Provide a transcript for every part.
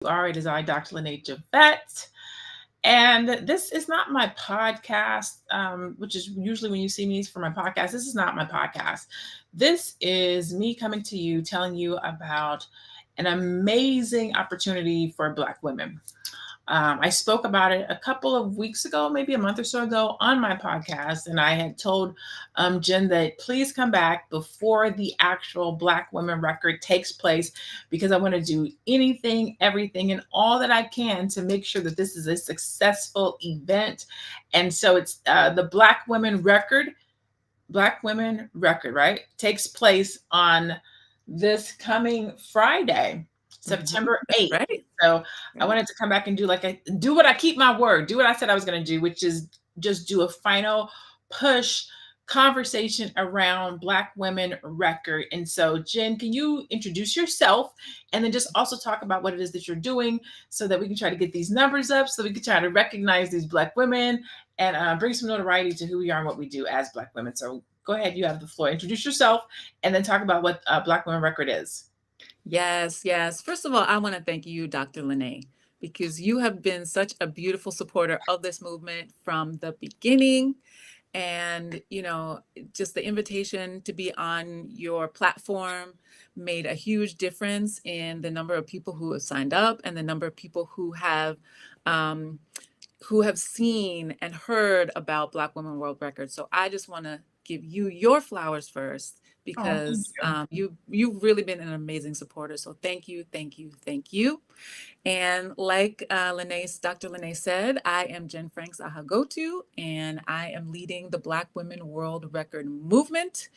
All right, is I, Dr. Lene Javette. And this is not my podcast, which is usually when you see me for my podcast. This is not my podcast. This is me coming to you, telling you about an amazing opportunity for Black women. I spoke about it a couple of weeks ago, maybe a month or so ago, on my podcast. And I had told Jen that please come back before the actual Black Women record takes place, because I want to do anything, everything, and all that I can to make sure that this is a successful event. And so it's the Black Women record, right? Takes place on this coming Friday, September That's 8th. right. So I Right. wanted to come back and do what I keep my word, do what I said I was going to do, which is just do a final push conversation around Black Women record. And so, Jen, can you introduce yourself and then just also talk about what it is that you're doing so that we can try to get these numbers up, so we can try to recognize these Black women and bring some notoriety to who we are and what we do as Black women. So go ahead, you have the floor. Introduce yourself and then talk about what Black Women record is. Yes, yes. First of all, I want to thank you, Dr. Lene, because you have been such a beautiful supporter of this movement from the beginning. And, just the invitation to be on your platform made a huge difference in the number of people who have signed up and the number of people um, who have seen and heard about Black Women World Records. So I just want to give you your flowers first Oh, thank because you. you've really been an amazing supporter. So thank you, thank you, thank you. And like Dr. Lene said, I am Jen Franks Alhaghotu, and I am leading the Black Women World Record movement.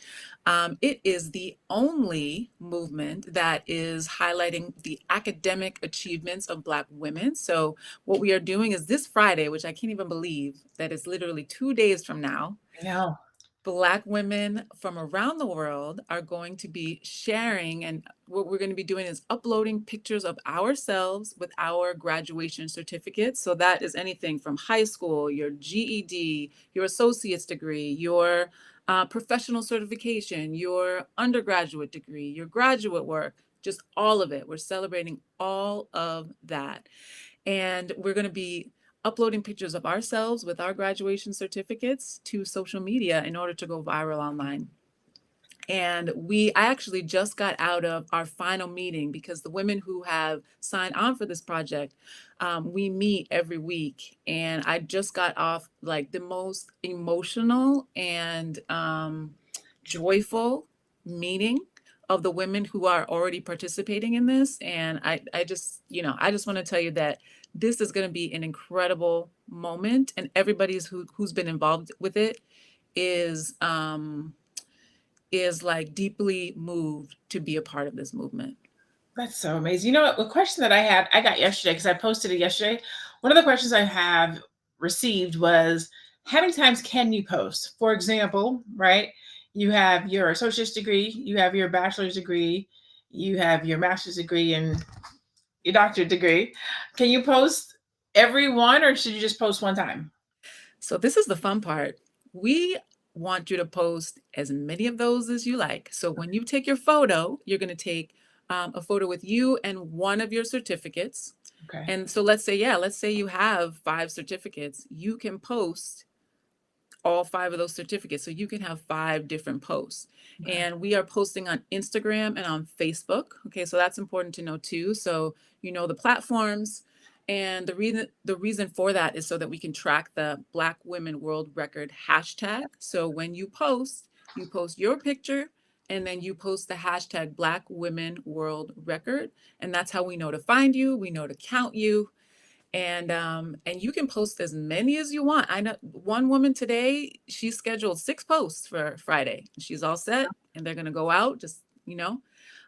It is the only movement that is highlighting the academic achievements of Black women. So what we are doing is this Friday, which I can't even believe that it's literally 2 days from now, I know. Black women from around the world are going to be sharing, and what we're going to be doing is uploading pictures of ourselves with our graduation certificates. So that is anything from high school, your GED, your associate's degree, your professional certification, your undergraduate degree, your graduate work, just all of it. We're celebrating all of that. And we're going to be uploading pictures of ourselves with our graduation certificates to social media in order to go viral online. And I actually just got out of our final meeting because the women who have signed on for this project, we meet every week. And I just got off like the most emotional and joyful meeting of the women who are already participating in this. And I just want to tell you that this is going to be an incredible moment, and who's been involved with it is um, is like deeply moved to be a part of this movement. That's so amazing. You know what? The question that I got yesterday, because I posted it yesterday. One of the questions I have received was, how many times can you post? For example, right? You have your associate's degree, you have your bachelor's degree, you have your master's degree, and your doctorate degree. Can you post every one, or should you just post one time? So this is the fun part. We want you to post as many of those as you like. So when you take your photo, you're going to take a photo with you and one of your certificates. Okay. And so let's say you have 5 certificates. You can post all 5 of those certificates. So you can have 5 different posts. Okay. And we are posting on Instagram and on Facebook. Okay, so that's important to know too. So you know the platforms. And the reason for that is so that we can track the Black Women World Record hashtag. So when you post your picture and then you post the hashtag Black Women World Record. And that's how we know to find you, we know to count you, and you can post as many as you want. I know one woman today, she scheduled 6 posts for Friday. She's all set, and they're going to go out just,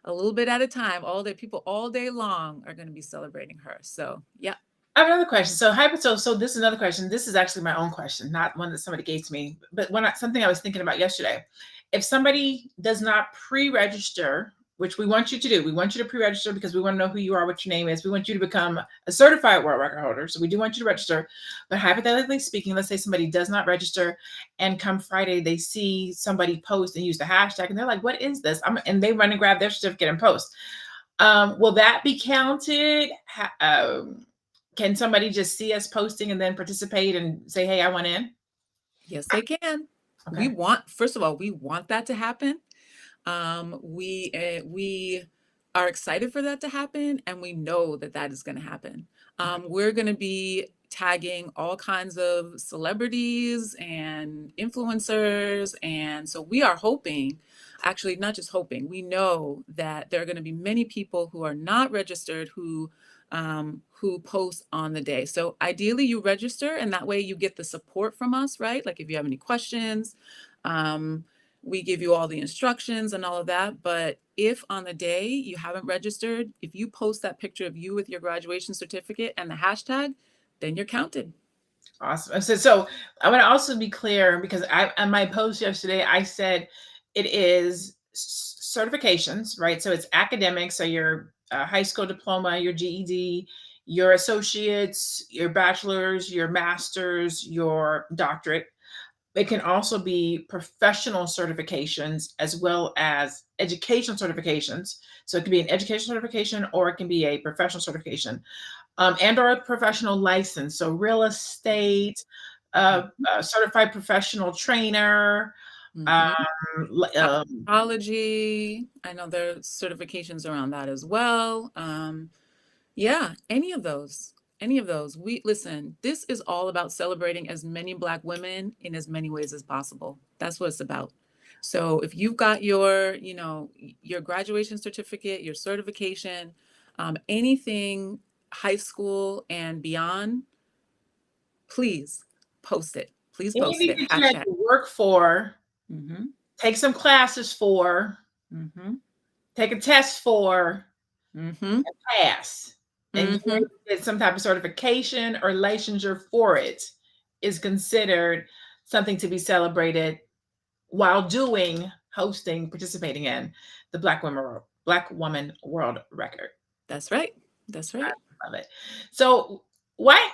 a little bit at a time. All day, people all day long are going to be celebrating her. So yeah. I have another question. So this is another question. This is actually my own question, not one that somebody gave to me, but something I was thinking about yesterday. If somebody does not pre-register, which we want you to do, we want you to pre-register because we want to know who you are, what your name is. We want you to become a certified world record holder. So we do want you to register. But hypothetically speaking, let's say somebody does not register, and come Friday they see somebody post and use the hashtag, and they're like, "What is this?" And they run and grab their certificate and post. Will that be counted? Can somebody just see us posting and then participate and say, "Hey, I went in"? Yes, they can. Okay. First of all, we want that to happen. We are excited for that to happen, and we know that that is going to happen. We're going to be tagging all kinds of celebrities and influencers, and so we are hoping, actually not just hoping, we know that there are going to be many people who are not registered who post on the day. So ideally, you register, and that way you get the support from us, right? Like if you have any questions. Um, we give you all the instructions and all of that. But if on the day you haven't registered, if you post that picture of you with your graduation certificate and the hashtag, then you're counted. Awesome. So I want to also be clear because I on my post yesterday I said it is certifications, right? So it's academics, so your high school diploma, your GED, your associates, your bachelor's, your master's, your doctorate. It can also be professional certifications as well as educational certifications. So it can be an educational certification or it can be a professional certification, and or a professional license. So real estate, Mhm. certified professional trainer, um, Mhm. Psychology, I know there are certifications around that as well. Yeah, any of those. We listen, this is all about celebrating as many Black women in as many ways as possible. That's what it's about. So if you've got your graduation certificate, your certification, anything high school and beyond, please post it. Please post anything it. that you had Hashtag. to work for, Mm-hmm. take some classes for, Mm-hmm. take a test for, Mm-hmm. pass, and you Mm-hmm. get some type of certification or licensure for it is considered something to be celebrated while doing, hosting, participating in the Black Woman World Record. That's right. That's right. Love it. So why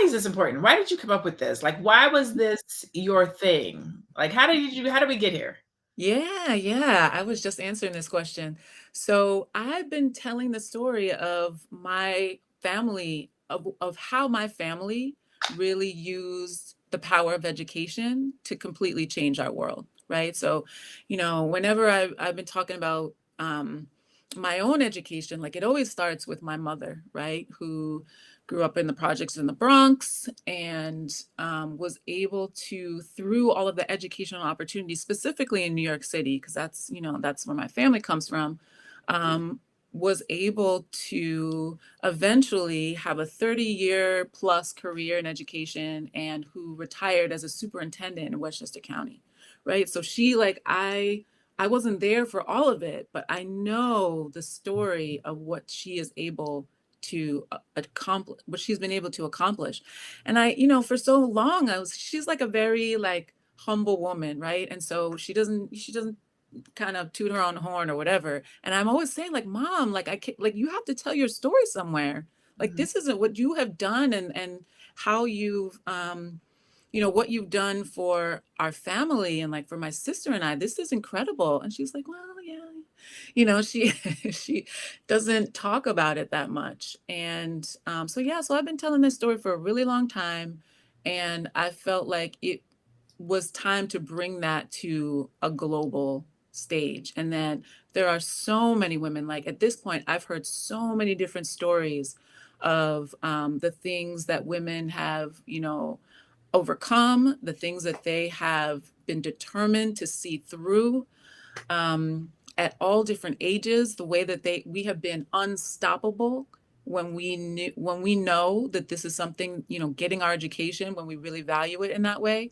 is this important? Why did you come up with this? Like why was this your thing? Like how did we get here? Yeah, yeah. I was just answering this question. So I've been telling the story of my family, of how my family really used the power of education to completely change our world, right? So, whenever I've been talking about my own education, like it always starts with my mother, right? Who grew up in the projects in the Bronx and was able to, through all of the educational opportunities, specifically in New York City, because that's where my family comes from, was able to eventually have a 30-year plus career in education and who retired as a superintendent in Westchester County, right? So I wasn't there for all of it, but I know the story of what she is able to accomplish, what she's been able to accomplish. And for so long, she's like a very like humble woman, right? And so she doesn't kind of toot her own horn or whatever. And I'm always saying like, Mom, like I can't, like you have to tell your story somewhere. Like Mhm. this isn't what you have done and how you've what you've done for our family and like for my sister and I, this is incredible. And she's like, well, yeah, she she doesn't talk about it that much. And so I've been telling this story for a really long time. And I felt like it was time to bring that to a global stage. And then there are so many women, like at this point, I've heard so many different stories of the things that women have, overcome, the things that they have been determined to see through at all different ages, the way that we have been unstoppable when we know that this is something, getting our education, when we really value it in that way.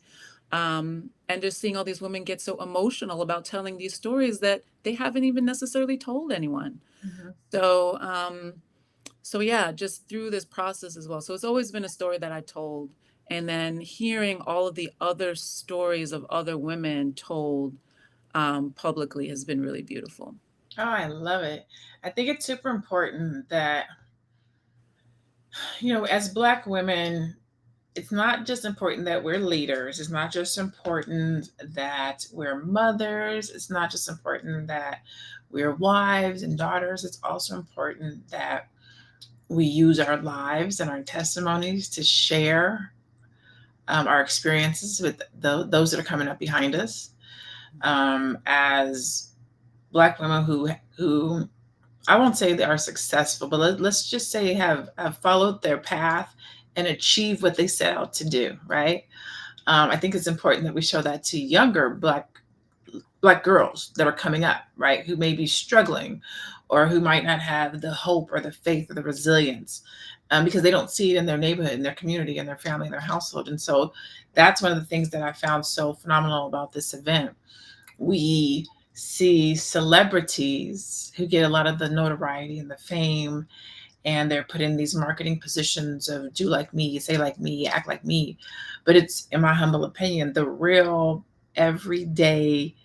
And just seeing all these women get so emotional about telling these stories that they haven't even necessarily told anyone. Mhm. So, so yeah, just through this process as well. So it's always been a story that I told. And then hearing all of the other stories of other women told publicly has been really beautiful. Oh, I love it. I think it's super important that, as Black women, it's not just important that we're leaders. It's not just important that we're mothers. It's not just important that we're wives and daughters. It's also important that we use our lives and our testimonies to share our experiences with those that are coming up behind us, as Black women who I won't say they are successful, but let's just say have followed their path and achieved what they set out to do. Right. I think it's important that we show that to younger black girls that are coming up, right, who may be struggling or who might not have the hope or the faith or the resilience, because they don't see it in their neighborhood, in their community, in their family, in their household. And so that's one of the things that I found so phenomenal about this event. We see celebrities who get a lot of the notoriety and the fame, and they're put in these marketing positions of do like me, say like me, act like me. But it's, in my humble opinion, the real everyday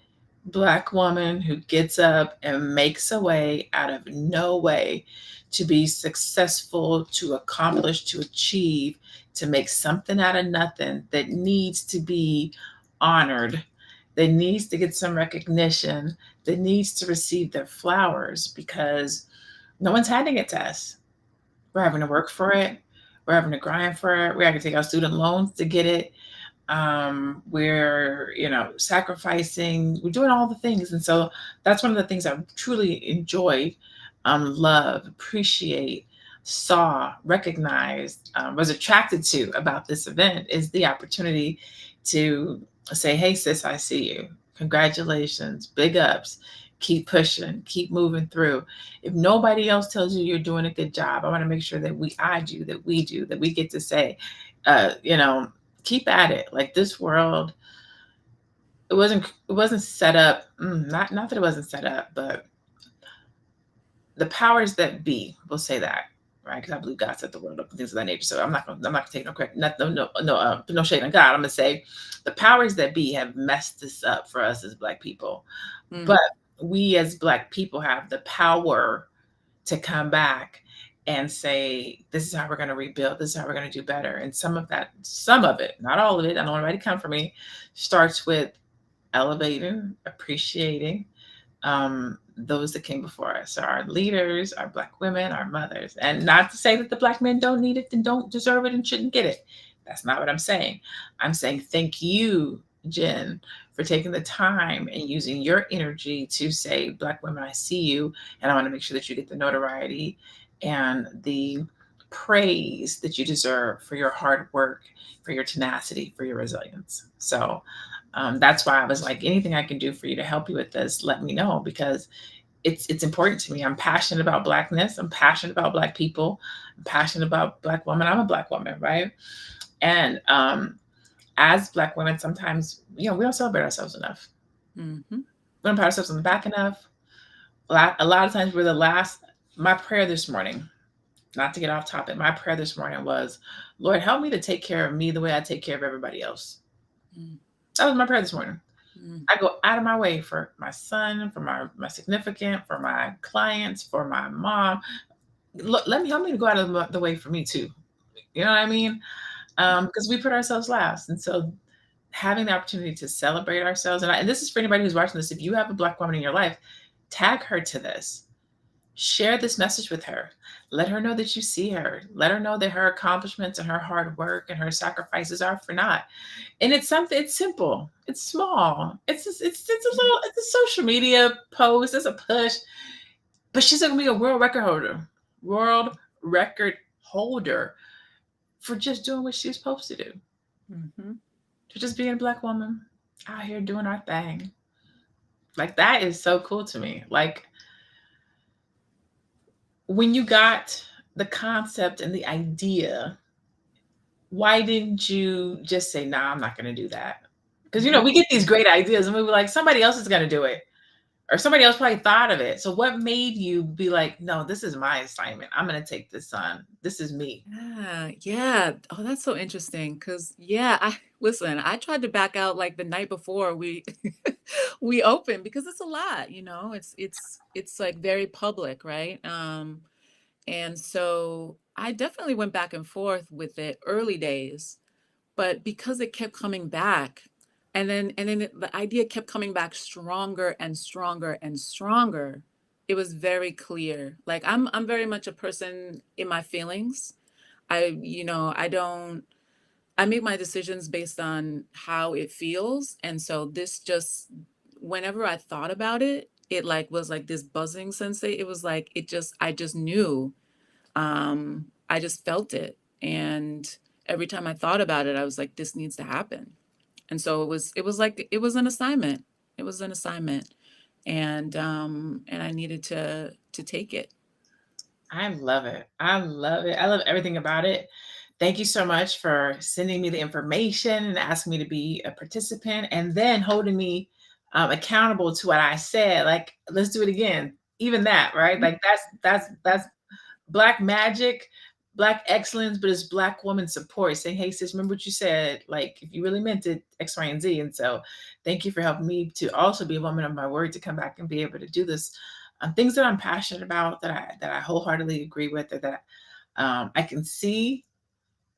Black woman who gets up and makes a way out of no way to be successful, to accomplish, to achieve, to make something out of nothing, that needs to be honored, that needs to get some recognition, that needs to receive their flowers, because no one's handing it to us. We're having to work for it. We're having to grind for it. We're having to take out student loans to get it. We're, sacrificing. We're doing all the things. And so that's one of the things I truly enjoyed, love, appreciate, saw, recognized, was attracted to about this event, is the opportunity to say, hey, sis, I see you. Congratulations, big ups. Keep pushing, keep moving through. If nobody else tells you you're doing a good job, I want to make sure that I do, that we do, that we get to say, uh, you know, keep at it. Like, this world, it wasn't set up. Not that it wasn't set up, but the powers that be, we'll say that, right? Because I believe God set the world up and things of that nature. So I'm not gonna take no credit, no shade on God. I'm gonna say the powers that be have messed this up for us as Black people, Mm. but we as Black people have the power to come back and say, this is how we're going to rebuild, this is how we're going to do better. And some of it, not all of it, I don't want anybody to come for me, starts with elevating, appreciating, those that came before us, our leaders, our Black women, our mothers. And not to say that the Black men don't need it and don't deserve it and shouldn't get it. That's not what I'm saying. I'm saying thank you, Jen, for taking the time and using your energy to say, Black women, I see you, and I want to make sure that you get the notoriety and the praise that you deserve for your hard work, for your tenacity, for your resilience. So that's why I was like, anything I can do for you to help you with this, let me know, because it's important to me. I'm passionate about Blackness. I'm passionate about Black people. I'm passionate about Black women. I'm a Black woman, right? And as Black women, sometimes we don't celebrate ourselves enough. Mm-hmm. We don't pat ourselves on the back enough. A lot of times we're the last. My prayer this morning, not to get off topic, my prayer this morning was, Lord, help me to take care of me the way I take care of everybody else. Mm. That was my prayer this morning. Mm. I go out of my way for my son, for my significant, for my clients, for my mom. Let me help me to go out of the way for me too. You know what I mean? Because we put ourselves last, and so having the opportunity to celebrate ourselves, and this is for anybody who's watching this. If you have a Black woman in your life, tag her to this. Share this message with her. Let her know that you see her. Let her know that her accomplishments and her hard work and her sacrifices are for naught. And it's something. It's simple. It's small. It's a social media post. It's a push. But she's gonna be a world record holder. World record holder for just doing what she's supposed to do. Mm-hmm. For just being a Black woman out here doing our thing. Like, that is so cool to me. Like, when you got the concept and the idea, why didn't you just say, nah, I'm not gonna do that? Because we get these great ideas and we were like, somebody else is gonna do it. Or somebody else probably thought of it. So what made you be like, no, this is my assignment. I'm gonna take this on. This is me. Yeah, yeah. Oh, that's so interesting. Cause yeah, I tried to back out like the night before we we opened because it's a lot, it's like very public, right? And so I definitely went back and forth with it early days. But because it kept coming back, the idea kept coming back stronger and stronger and stronger, it was very clear. Like I'm very much a person in my feelings. I don't, I make my decisions based on how it feels. And so this just, whenever I thought about it, it like was like this buzzing sensation. It was like, I just knew, I just felt it. And every time I thought about it, I was like, this needs to happen. And so it was an assignment. It was an assignment. And I needed to take it. I love it. I love it. I love everything about it. Thank you so much for sending me the information and asking me to be a participant and then holding me accountable to what I said. Like, let's do it again. Even that, right? Like that's Black magic, Black excellence, but it's Black woman support. Saying, hey, sis, remember what you said? Like, if you really meant it, X, Y, and Z. And so thank you for helping me to also be a woman of my word to come back and be able to do this. Things that I'm passionate about, that I wholeheartedly agree with, or that I can see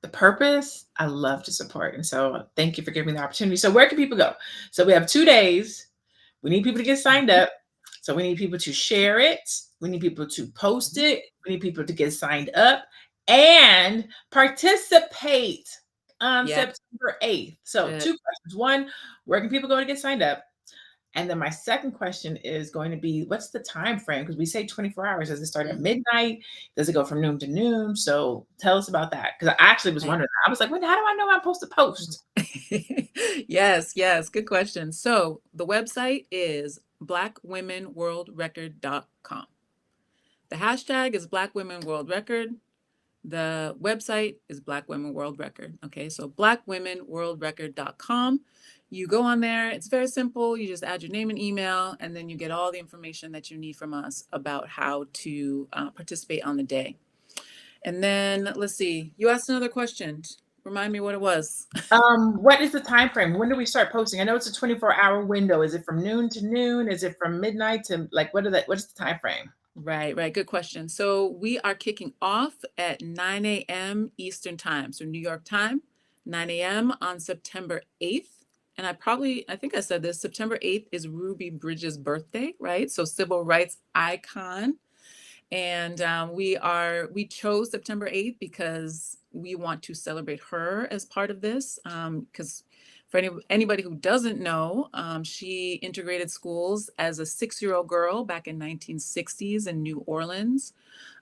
the purpose, I love to support. And so thank you for giving me the opportunity. So where can people go? So we have 2 days. We need people to get signed up. So we need people to share it. We need people to post it. We need people to get signed up and participate on Yeah. September 8th. So Good. 2 questions. One, where can people go to get signed up? And then my second question is going to be, what's the time frame? Because we say 24 hours. Does it start at midnight? Does it go from noon to noon? So tell us about that. Because I actually was wondering. I was like, how do I know I'm supposed to post? Yes, yes, good question. So the website is blackwomenworldrecord.com. The hashtag is Black Women World Record. The website is Black Women World Record. Okay, so blackwomenworldrecord.com. You go on there. It's very simple. You just add your name and email, and then you get all the information that you need from us about how to participate on the day. And then let's see. You asked another question. Remind me what it was. What is the time frame? When do we start posting? I know it's a 24-hour window. Is it from noon to noon? Is it from midnight to like what is the time frame? Right, right. Good question. So we are kicking off at 9 a.m. Eastern Time. So New York time, 9 a.m. on September 8th. And I think I said this, September 8th is Ruby Bridges' birthday, right? So civil rights icon. And we chose September 8th because we want to celebrate her as part of this. Because for anybody who doesn't know, she integrated schools as a 6-year-old girl back in 1960s in New Orleans.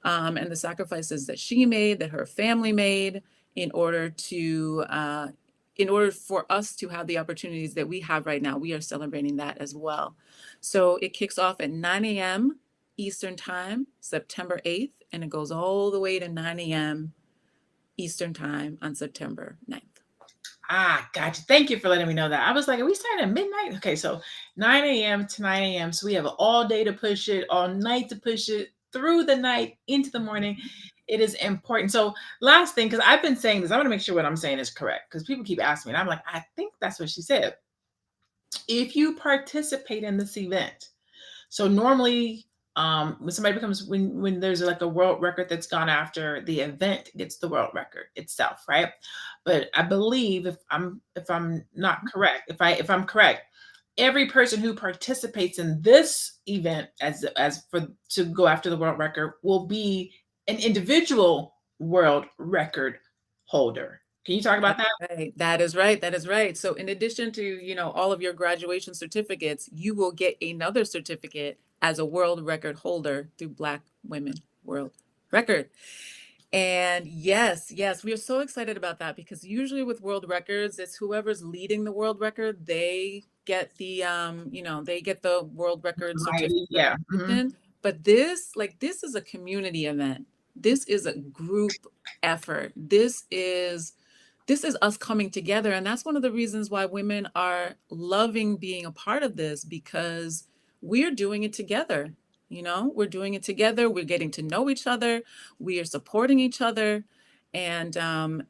And the sacrifices that she made, that her family made in order for us to have the opportunities that we have right now, we are celebrating that as well. So it kicks off at 9 a.m. Eastern Time, September 8th, and it goes all the way to 9 a.m. Eastern Time on September 9th. Gotcha. Thank you for letting me know that. I was like, are we starting at midnight? Okay, so 9 a.m. to 9 a.m. So we have all day to push it, all night to push it, through the night, into the morning. It is important. So last thing, because I've been saying this, I want to make sure what I'm saying is correct because people keep asking me, and I'm like, I think that's what she said. If you participate in this event, so normally when somebody becomes when there's like a world record that's gone after, the event gets the world record itself, right? But I believe if I'm not correct, if I'm correct, every person who participates in this event as for to go after the world record will be an individual world record holder. Can you talk about that? Right. That is right. That is right. So in addition to, all of your graduation certificates, you will get another certificate as a world record holder through Black Women World Record. And yes, yes, we are so excited about that because usually with world records, it's whoever's leading the world record, they get they get the world record Right. certificate. Yeah. Mhm. But this is a community event. This is a group effort. This is us coming together. And that's one of the reasons why women are loving being a part of this because we're doing it together. We're doing it together. We're getting to know each other. We are supporting each other. And, and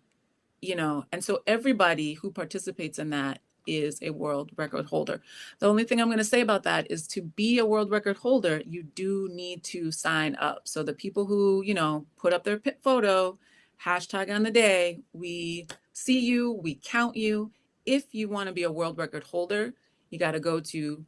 so everybody who participates in that is a world record holder. The only thing I'm going to say about that is to be a world record holder, you do need to sign up. So the people who, put up their photo, hashtag on the day, we see you, we count you. If you want to be a world record holder, you got to go to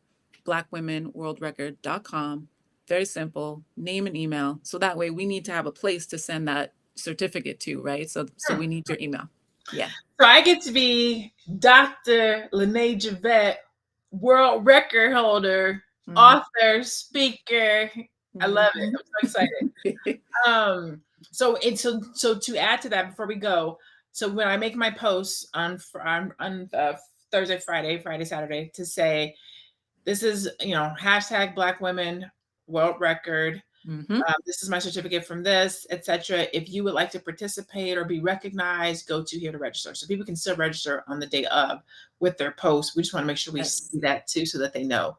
blackwomenworldrecord.com. Very simple, name and email. So that way we need to have a place to send that certificate to, right? So we need your email. Yeah. So I get to be Dr. Lene Javette, world record holder, author, speaker. I love it. I'm so excited. So to add to that, before we go, so when I make my posts on Thursday, Friday, Saturday, to say this is hashtag Black Women World Record. This is my certificate from this, etc. If you would like to participate or be recognized, go to here to register. So people can still register on the day of with their post. We just want to make sure we see that too, so that they know.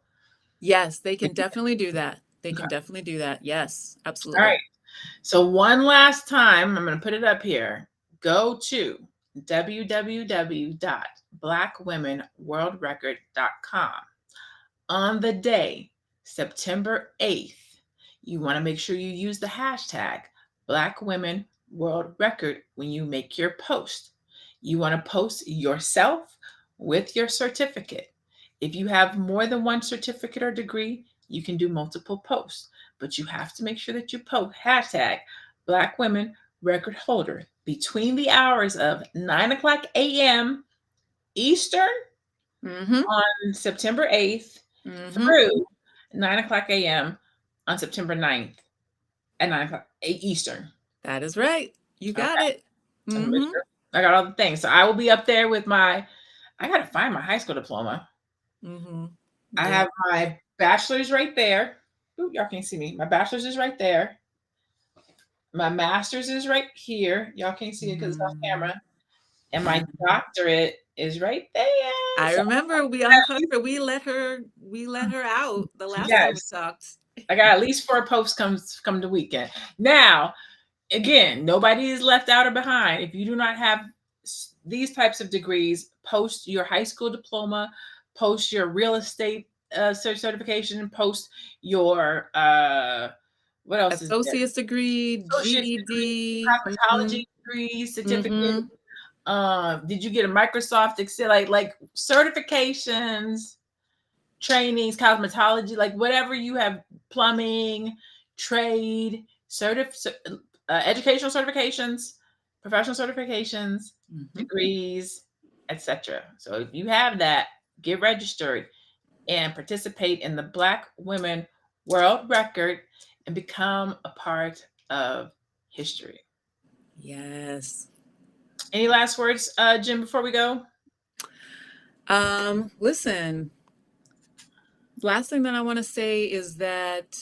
Yes, they can definitely do that. They can definitely do that. Yes, absolutely. All right. So one last time, I'm going to put it up here. Go to www.blackwomenworldrecord.com. On the day, September 8th, you want to make sure you use the hashtag Black Women World Record when you make your post. You want to post yourself with your certificate. If you have more than one certificate or degree, you can do multiple posts, but you have to make sure that you post hashtag Black Women Record Holder between the hours of 9:00 a.m. Eastern on September 8th through 9:00 a.m. on September 9th at 9:00 Eastern. That is right. You got it. I got all the things. So I will be up there with I got to find my high school diploma. I have my bachelor's right there. Ooh, y'all can't see me. My bachelor's is right there. My master's is right here. Y'all can't see it because it's off camera. And my doctorate is right there. I remember we uncovered her. We let her out the last time we talked. I got at least 4 posts come the weekend. Now, again, nobody is left out or behind. If you do not have these types of degrees, post your high school diploma, post your real estate certification, post your what else associate's degree, GED, cosmetology degree, certificate. Did you get a Microsoft Excel, like certifications, trainings, cosmetology, like whatever you have, plumbing, trade, educational certifications, professional certifications, degrees, etc. So if you have that, get registered and participate in the Black Women World Record and become a part of history. Yes. Any last words, Jim, before we go? Listen, last thing that I want to say is that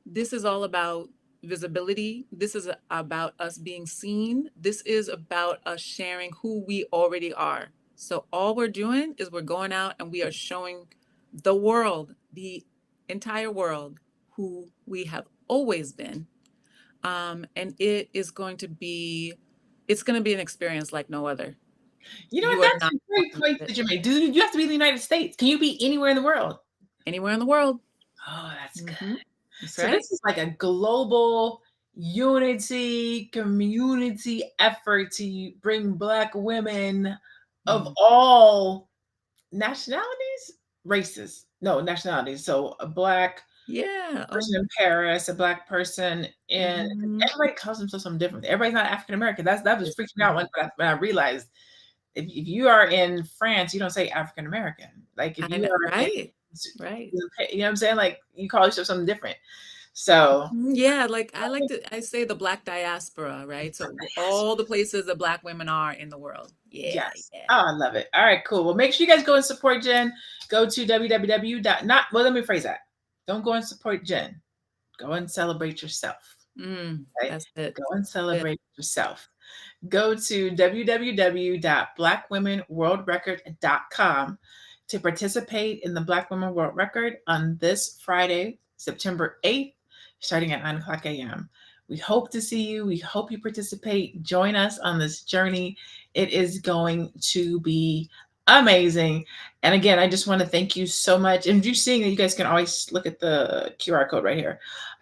this is all about visibility. This is about us being seen. This is about us sharing who we already are. So all we're doing is we're going out and we are showing the world, the entire world, who we have always been. And it is going to be, it's going to be an experience like no other. You know what? That's a great point that you made. Do you have to be in the United States? Can you be anywhere in the world? Anywhere in the world. Oh, that's good. So this is like a global unity, community effort to bring Black women of all nationalities, races. No, nationalities. So a Black person in Paris, a Black person in everybody calls themselves something different. Everybody's not African American. That was freaking out when I realized if you are in France, you don't say African American. Like if you are right. You know what I'm saying? Like you call yourself something different. So yeah, like I say the Black diaspora, right? So all the places that Black women are in the world. Yeah. Oh, I love it. All right, cool. Well, make sure you guys go and support Jen. Go to let me phrase that. Don't go and support Jen. Go and celebrate yourself. Right? That's it. Go and celebrate yourself. Go to www.blackwomenworldrecord.com to participate in the Black Women World Record on this Friday, September 8th, starting at 9:00 a.m. We hope to see you. We hope you participate. Join us on this journey. It is going to be amazing. And again, I just want to thank you so much. And if you're seeing it, you guys can always look at the QR code right here.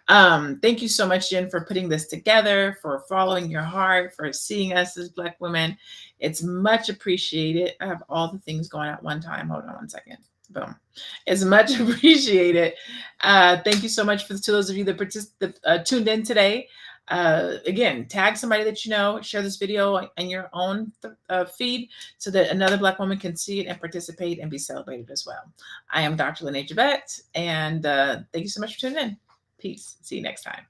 Thank you so much, Jen, for putting this together, for following your heart, for seeing us as Black women. It's much appreciated. I have all the things going at one time. Hold on one second. Boom. It's much appreciated. Thank you so much to those of you that tuned in today. Again, tag somebody that you know, share this video in your own feed so that another Black woman can see it and participate and be celebrated as well. I am Dr. Lene Javette, and thank you so much for tuning in. Peace. See you next time.